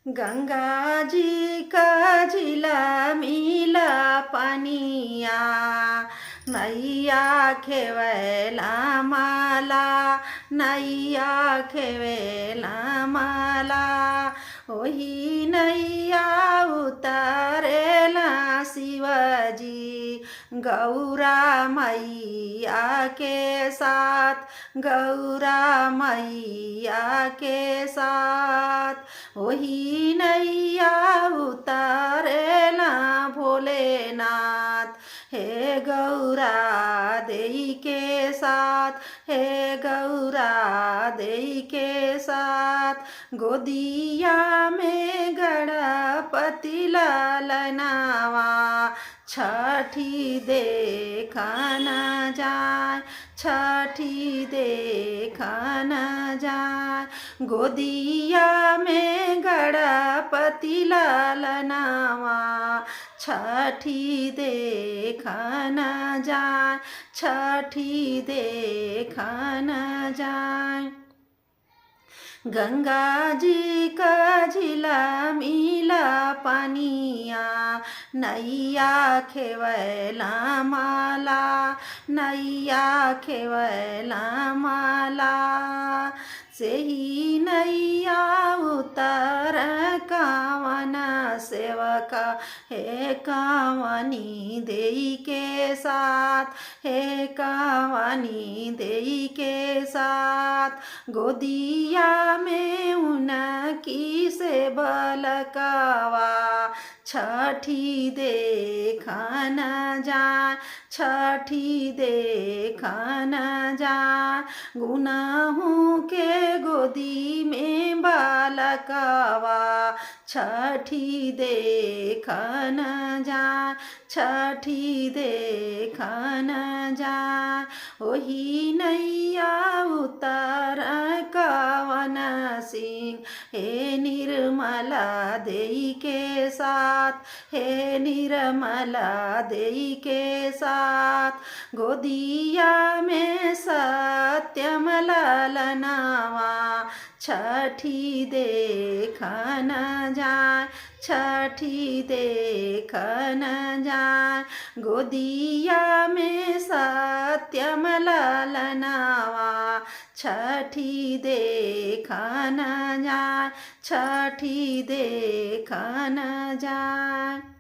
गंगा जी का झिला मिला पानिया, नैया खेवायला मला, नैया खेवेला मला. ओही नैया उतारेला शिवाजी गौरा मैया के साथ, गौरा मैया के साथ. वही नैया उतारेला भोलेनाथ, हे गौरा देई के साथ, हे गौरा देई के साथ. गोदिया में गणपति लालनावा, छठी देखा न जाए, छठी देखा न जाए. गोदिया में गणपति लालनावा, छठी देखा न जाए, छठी देखा न जाए. गंगा जी का झिला मिला पानिया, नैया खेवायला मला, नैया खेवायला मला. सेही नैया उतार कावना सेवका, हे कावनी देई के साथ, हे कावनी देई के साथ. गोदिया में उनकी से बलकावा, छठी देखा न जाए, छठी देखा न जाए. गुनाहों के गोदी में बालकावा, छठी देखा न जाए, छठी देखा न जाए. ओही नैया उतार कावन सिंह, हे निर्मला देई के साथ, हे निर्मला देई के साथ. गोदिया में सत्यम लालनावा, छठी देखा न जाए, छठी देखा न जाए. गोदिया में सत्यम लालनावा, छठी देखा न जाए, छठी देखा न जाए.